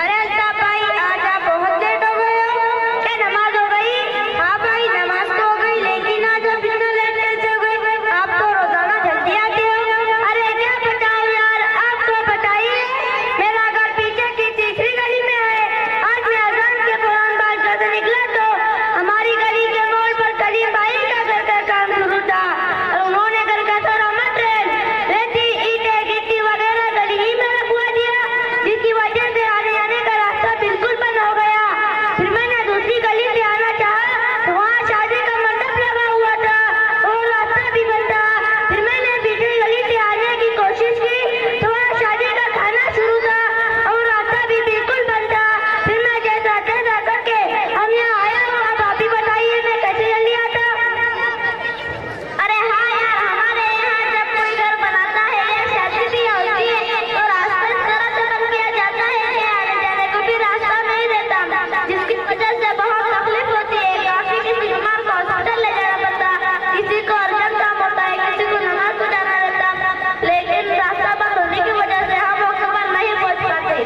अरे अल्ताफ भाई, आज आप बहुत लेट हो गए हो। क्या नमाज हो गई? हाँ भाई, नमाज तो हो गई, लेकिन आज आप इतना लेट कैसे हो गए? आप तो रोजाना जल्दी आते हो। अरे क्या बताओ यार, आप तो बताइए। मेरा घर पीछे की तीसरी गली में है। आज मैं अजान के दौरान बाहर घर से निकला तो हमारी गली के मोड़ पर करीम भाई का घर का काम शुरू था। उन्होंने घर का सारा मटेरियल, रेती, ईंटें, गिट्टी वगैरह गली ही में रखवा दिया, जिसकी वजह से आने जाने का रास्ता बिल्कुल बंद हो गया। फिर मैंने दूसरी गली से आना चाहा तो वहाँ शादी का मंडप लगा हुआ था और रास्ता भी बंद था। फिर मैंने तीसरी गली से आने की कोशिश की तो वहाँ शादी का खाना शुरू था और रास्ता भी बिल्कुल बंद था। फिर मैं जैसा तैसा करके हम यहाँ आया हूँ। अब आप ही बताइए मैं कैसे जल्दी आता? अरे हाँ यार, हमारे यहाँ जब कोई घर बनाता है या शादी भी होती है तो रास्ता इस तरह से बंद किया जाता है कि आने जाने को भी रास्ता नहीं रहता, जिसकी वजह से बहुत तकलीफ होती है। काफी किसी बीमार को हॉस्पिटल ले जाना पड़ता, किसी को अर्जेंट काम होता है, किसी को नमाज को जाना रहता, लेकिन रास्ता बंद होने की वजह से हम वक्त पर नहीं पहुँच पाते।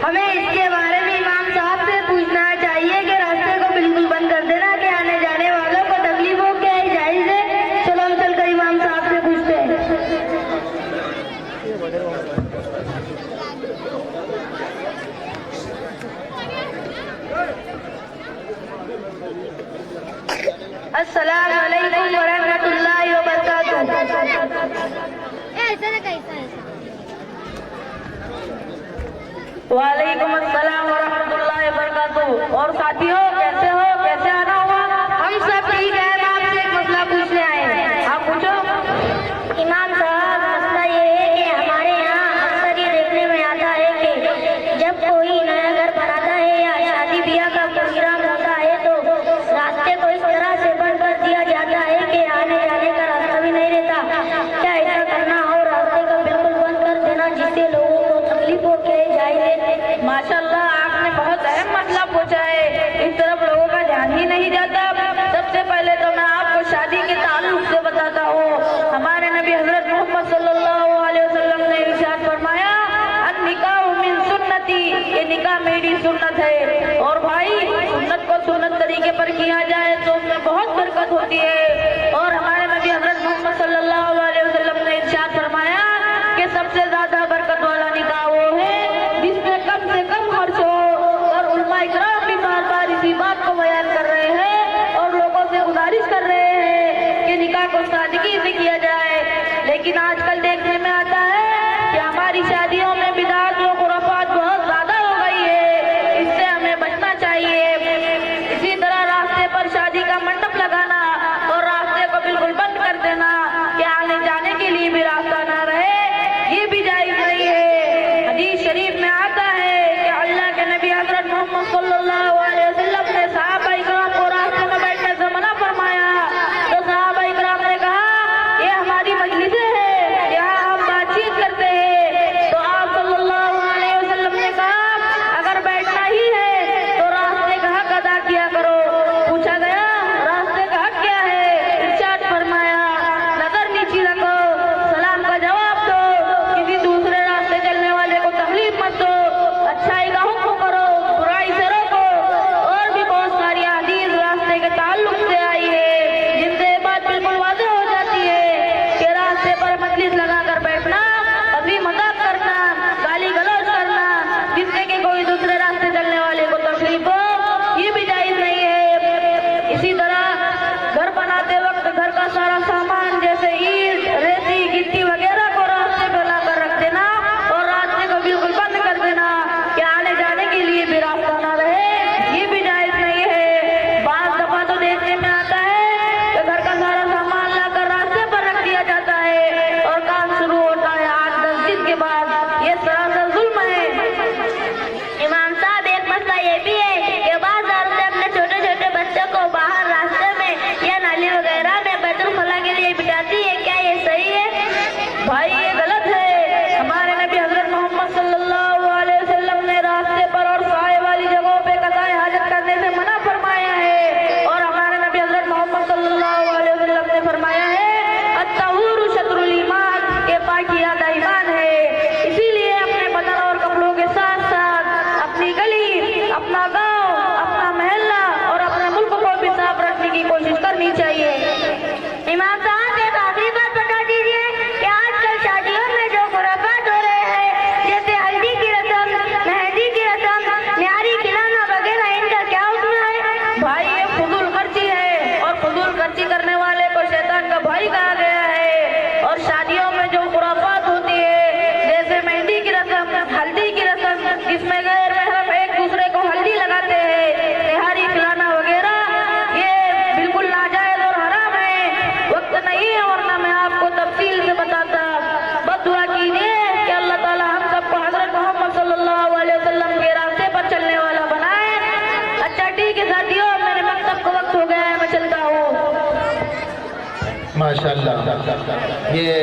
हमें इसके बारे में इमाम साहब से पूछना चाहिए कि रास्ते को बिल्कुल बंद कर देना कि आने जाने वालों को तकलीफ हो, क्या है जायज है? चलो हम चलकर इमाम साहब से पूछते हैं। अस्सलामु अलैकुम व रहमतुल्लाहि व बरकातुहू। वालेकुम अस्सलाम व रहमतुल्लाहि व बरकातुहू। और साथियों, कैसे हो? कैसे आना हुआ? हम सब ठीक है। हम आपसे एक मसला पूछने आए हैं। आप पूछो। इमाम साहब, मसला ये है कि हमारे यहाँ अक्सर ये देखने में आता है कि जब कोई नया घर बनाता है या शादी ब्याह का प्रोग्राम होता है तो रास्ते को इस तरह से बंद कर दिया जाता है कि आने जाने का रास्ता भी नहीं रहता। क्या ऐसा करना हो, रास्ते को बिल्कुल बंद कर देना जिससे लोगों को तकलीफ हो, क्या जाए? माशाल्लाह, आपने बहुत अहम मसला पूछा है। इस तरफ लोगों का ध्यान ही नहीं जाता। सबसे पहले तो मैं आपको शादी के ताल्लुक से बताता हूँ। हमारे नबी हजरत मोहम्मद सल्लल्लाहु अलैहि वसल्लम ने इरशाद फरमाया, निकाह मिन सुन्नती, ये निकाह मेरी सुन्नत है। और भाई, सुन्नत को सुन्नत तरीके पर किया जाए तो उसमें बहुत बरकत होती है। और हमारे नबी हजरत मोहम्मद सल्लल्लाहु अलैहि वसल्लम ने इरशाद फरमाया कि सबसे ज्यादा बरकत वाला निकाह वो है जिसमें कम से कम खर्च हो। और उलमा इकराम भी बार बार इसी बात को बयान कर रहे हैं और लोगों से गुजारिश कर रहे हैं कि निकाह को सादगी से किया जाए। लेकिन आजकल देखने में आता है कि हमारी शादियों में बिदात और खुराफात बहुत ज्यादा हो गई है। इससे हमें बचना चाहिए। इसी तरह रास्ते पर शादी का मंडप लगाना और रास्ते को बिल्कुल बंद कर देना माशाल्लाह। ये